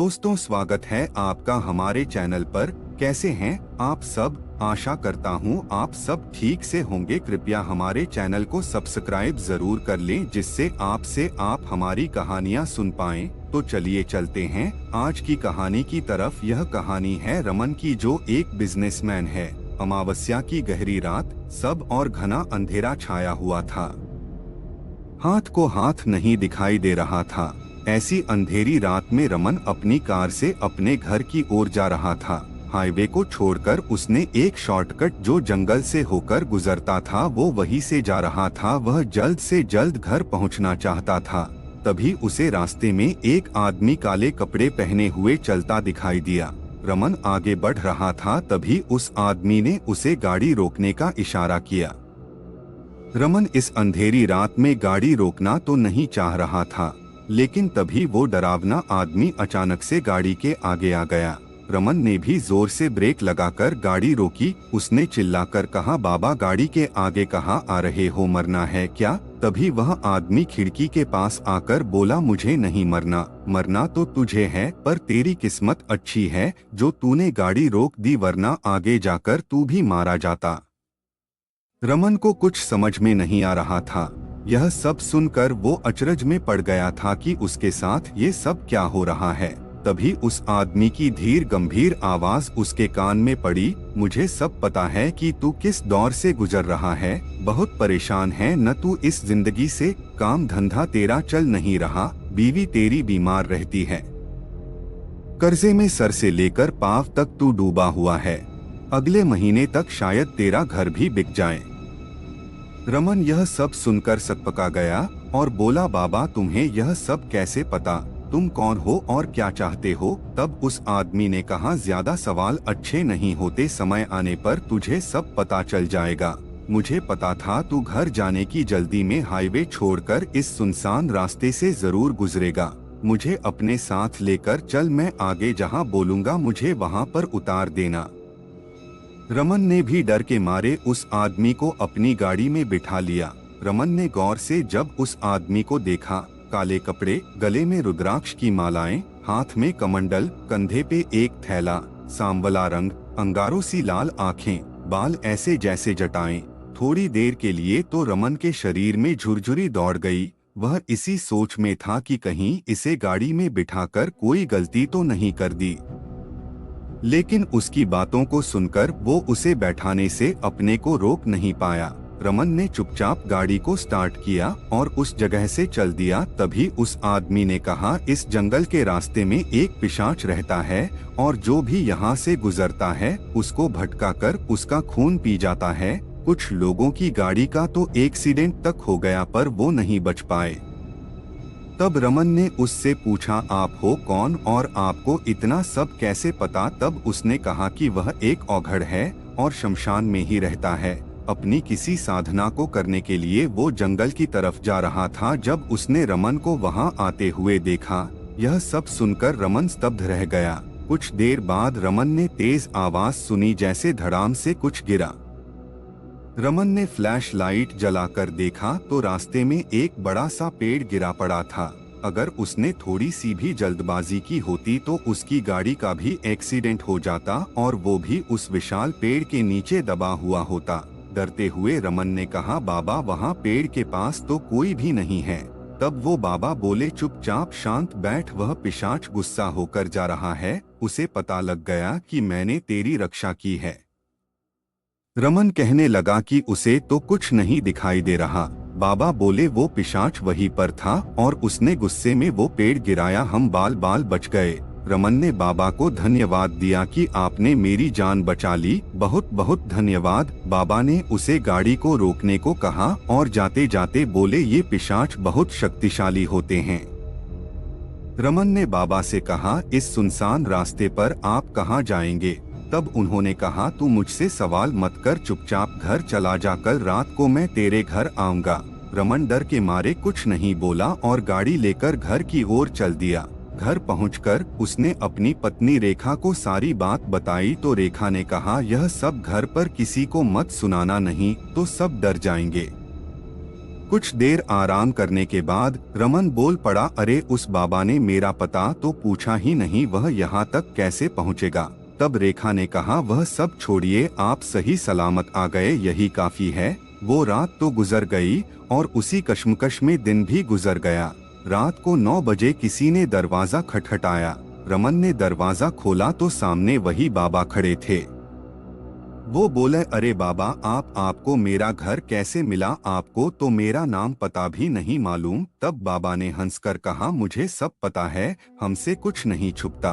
दोस्तों, स्वागत है आपका हमारे चैनल पर। कैसे हैं आप सब? आशा करता हूं आप सब ठीक से होंगे। कृपया हमारे चैनल को सब्सक्राइब जरूर कर लें, जिससे आप हमारी कहानियां सुन पाएं। तो चलिए चलते हैं आज की कहानी की तरफ। यह कहानी है रमन की, जो एक बिजनेसमैन है। अमावस्या की गहरी रात, सब और घना अंधेरा छाया हुआ था। हाथ को हाथ नहीं दिखाई दे रहा था। ऐसी अंधेरी रात में रमन अपनी कार से अपने घर की ओर जा रहा था। हाईवे को छोड़कर उसने एक शॉर्टकट जो जंगल से होकर गुजरता था, वो वहीं से जा रहा था। वह जल्द से जल्द घर पहुंचना चाहता था। तभी उसे रास्ते में एक आदमी काले कपड़े पहने हुए चलता दिखाई दिया। रमन आगे बढ़ रहा था, तभी उस आदमी ने उसे गाड़ी रोकने का इशारा किया। रमन इस अंधेरी रात में गाड़ी रोकना तो नहीं चाह रहा था, लेकिन तभी वो डरावना आदमी अचानक से गाड़ी के आगे आ गया। रमन ने भी जोर से ब्रेक लगाकर गाड़ी रोकी। उसने चिल्लाकर कहा, बाबा, गाड़ी के आगे कहाँ आ रहे हो? मरना है क्या? तभी वह आदमी खिड़की के पास आकर बोला, मुझे नहीं मरना। मरना तो तुझे है, पर तेरी किस्मत अच्छी है जो तूने गाड़ी रोक दी, वरना आगे जाकर तू भी मारा जाता। रमन को कुछ समझ में नहीं आ रहा था। यह सब सुनकर वो अचरज में पड़ गया था कि उसके साथ ये सब क्या हो रहा है। तभी उस आदमी की धीर गंभीर आवाज उसके कान में पड़ी, मुझे सब पता है कि तू किस दौर से गुजर रहा है। बहुत परेशान है न तू इस जिंदगी से? काम धंधा तेरा चल नहीं रहा, बीवी तेरी बीमार रहती है, कर्जे में सर से लेकर पांव तक तू डूबा हुआ है। अगले महीने तक शायद तेरा घर भी बिक जाए। रमन यह सब सुनकर सकपका गया और बोला, बाबा, तुम्हें यह सब कैसे पता? तुम कौन हो और क्या चाहते हो? तब उस आदमी ने कहा, ज्यादा सवाल अच्छे नहीं होते, समय आने पर तुझे सब पता चल जाएगा। मुझे पता था तू घर जाने की जल्दी में हाईवे छोड़कर इस सुनसान रास्ते से जरूर गुजरेगा। मुझे अपने साथ लेकर चल, मैं आगे जहाँ बोलूँगा मुझे वहाँ पर उतार देना। रमन ने भी डर के मारे उस आदमी को अपनी गाड़ी में बिठा लिया। रमन ने गौर से जब उस आदमी को देखा, काले कपड़े, गले में रुद्राक्ष की मालाएं, हाथ में कमंडल, कंधे पे एक थैला, सांवला रंग, अंगारों सी लाल आंखें, बाल ऐसे जैसे जटाएं। थोड़ी देर के लिए तो रमन के शरीर में झुरझुरी दौड़ गई। वह इसी सोच में था कि कहीं इसे गाड़ी में बिठाकर कोई गलती तो नहीं कर दी। लेकिन उसकी बातों को सुनकर वो उसे बैठाने से अपने को रोक नहीं पाया। रमन ने चुपचाप गाड़ी को स्टार्ट किया और उस जगह से चल दिया। तभी उस आदमी ने कहा, इस जंगल के रास्ते में एक पिशाच रहता है और जो भी यहाँ से गुजरता है उसको भटका कर उसका खून पी जाता है। कुछ लोगों की गाड़ी का तो एक्सीडेंट तक हो गया, पर वो नहीं बच पाए। तब रमन ने उससे पूछा, आप हो कौन और आपको इतना सब कैसे पता? तब उसने कहा कि वह एक औघड़ है और शमशान में ही रहता है। अपनी किसी साधना को करने के लिए वो जंगल की तरफ जा रहा था जब उसने रमन को वहां आते हुए देखा। यह सब सुनकर रमन स्तब्ध रह गया। कुछ देर बाद रमन ने तेज आवाज सुनी, जैसे धड़ाम से कुछ गिरा। रमन ने फ्लैश लाइट जलाकर देखा तो रास्ते में एक बड़ा सा पेड़ गिरा पड़ा था। अगर उसने थोड़ी सी भी जल्दबाजी की होती तो उसकी गाड़ी का भी एक्सीडेंट हो जाता और वो भी उस विशाल पेड़ के नीचे दबा हुआ होता। डरते हुए रमन ने कहा, बाबा, वहाँ पेड़ के पास तो कोई भी नहीं है। तब वो बाबा बोले, चुपचाप शांत बैठ, वह पिशाच गुस्सा होकर जा रहा है, उसे पता लग गया कि मैंने तेरी रक्षा की है। रमन कहने लगा कि उसे तो कुछ नहीं दिखाई दे रहा। बाबा बोले, वो पिशाच वहीं पर था और उसने गुस्से में वो पेड़ गिराया, हम बाल बाल बच गए। रमन ने बाबा को धन्यवाद दिया कि आपने मेरी जान बचा ली, बहुत बहुत धन्यवाद। बाबा ने उसे गाड़ी को रोकने को कहा और जाते जाते बोले, ये पिशाच बहुत शक्तिशाली होते हैं। रमन ने बाबा से कहा, इस सुनसान रास्ते पर आप कहाँ जाएंगे? तब उन्होंने कहा, तू मुझसे सवाल मत कर, चुपचाप घर चला जा, कल रात को मैं तेरे घर आऊंगा। रमन डर के मारे कुछ नहीं बोला और गाड़ी लेकर घर की ओर चल दिया। घर पहुंचकर उसने अपनी पत्नी रेखा को सारी बात बताई तो रेखा ने कहा, यह सब घर पर किसी को मत सुनाना, नहीं तो सब डर जाएंगे। कुछ देर आराम करने के बाद रमन बोल पड़ा, अरे उस बाबा ने मेरा पता तो पूछा ही नहीं, वह यहाँ तक कैसे पहुँचेगा। तब रेखा ने कहा, वह सब छोड़िए, आप सही सलामत आ गए यही काफी है। वो रात तो गुजर गई और उसी कश्मकश में दिन भी गुजर गया। रात को 9 बजे किसी ने दरवाजा खटखटाया। रमन ने दरवाजा खोला तो सामने वही बाबा खड़े थे। वो बोले, अरे बाबा आपको मेरा घर कैसे मिला, आपको तो मेरा नाम पता भी नहीं मालूम। तब बाबा ने हंसकर कहा, मुझे सब पता है, हमसे कुछ नहीं छुपता।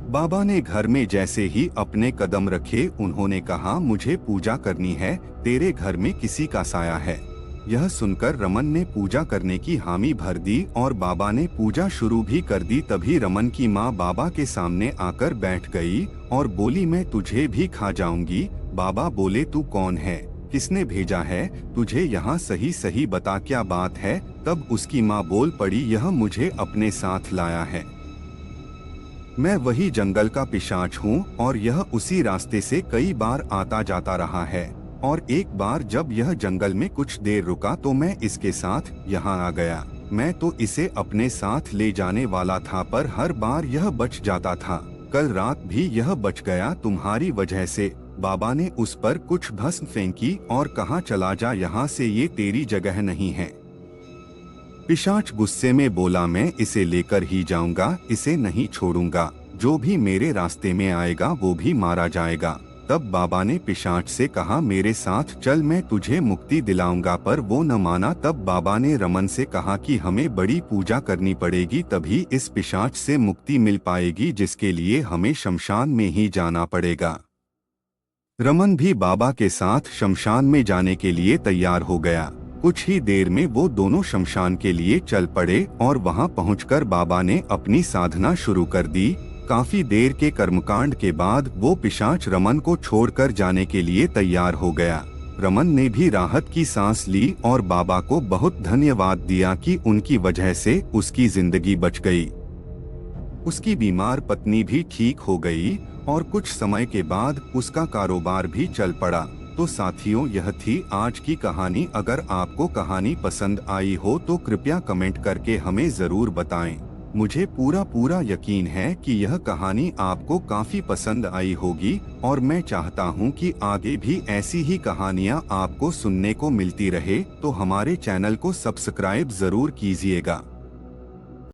बाबा ने घर में जैसे ही अपने कदम रखे उन्होंने कहा, मुझे पूजा करनी है, तेरे घर में किसी का साया है। यह सुनकर रमन ने पूजा करने की हामी भर दी और बाबा ने पूजा शुरू भी कर दी। तभी रमन की माँ बाबा के सामने आकर बैठ गई और बोली, मैं तुझे भी खा जाऊंगी। बाबा बोले, तू कौन है, किसने भेजा है तुझे यहाँ, सही सही बता क्या बात है। तब उसकी माँ बोल पड़ी, यह मुझे अपने साथ लाया है, मैं वही जंगल का पिशाच हूँ और यह उसी रास्ते से कई बार आता जाता रहा है और एक बार जब यह जंगल में कुछ देर रुका तो मैं इसके साथ यहाँ आ गया। मैं तो इसे अपने साथ ले जाने वाला था पर हर बार यह बच जाता था। कल रात भी यह बच गया तुम्हारी वजह से। बाबा ने उस पर कुछ भस्म फेंकी और कहा, चला जा यहाँ से, ये तेरी जगह नहीं है। पिशाच गुस्से में बोला, मैं इसे लेकर ही जाऊंगा, इसे नहीं छोड़ूंगा, जो भी मेरे रास्ते में आएगा वो भी मारा जाएगा। तब बाबा ने पिशाच से कहा, मेरे साथ चल, मैं तुझे मुक्ति दिलाऊंगा, पर वो न माना। तब बाबा ने रमन से कहा कि हमें बड़ी पूजा करनी पड़ेगी, तभी इस पिशाच से मुक्ति मिल पाएगी, जिसके लिए हमें शमशान में ही जाना पड़ेगा। रमन भी बाबा के साथ शमशान में जाने के लिए तैयार हो गया। कुछ ही देर में वो दोनों शमशान के लिए चल पड़े और वहां पहुंचकर बाबा ने अपनी साधना शुरू कर दी। काफी देर के कर्मकांड के बाद वो पिशाच रमन को छोड़कर जाने के लिए तैयार हो गया। रमन ने भी राहत की सांस ली और बाबा को बहुत धन्यवाद दिया कि उनकी वजह से उसकी जिंदगी बच गई। उसकी बीमार पत्नी भी ठीक हो गई और कुछ समय के बाद उसका कारोबार भी चल पड़ा। तो साथियों, यह थी आज की कहानी। अगर आपको कहानी पसंद आई हो तो कृपया कमेंट करके हमें जरूर बताएं। मुझे पूरा यकीन है कि यह कहानी आपको काफी पसंद आई होगी और मैं चाहता हूं कि आगे भी ऐसी ही कहानियां आपको सुनने को मिलती रहे। तो हमारे चैनल को सब्सक्राइब जरूर कीजिएगा।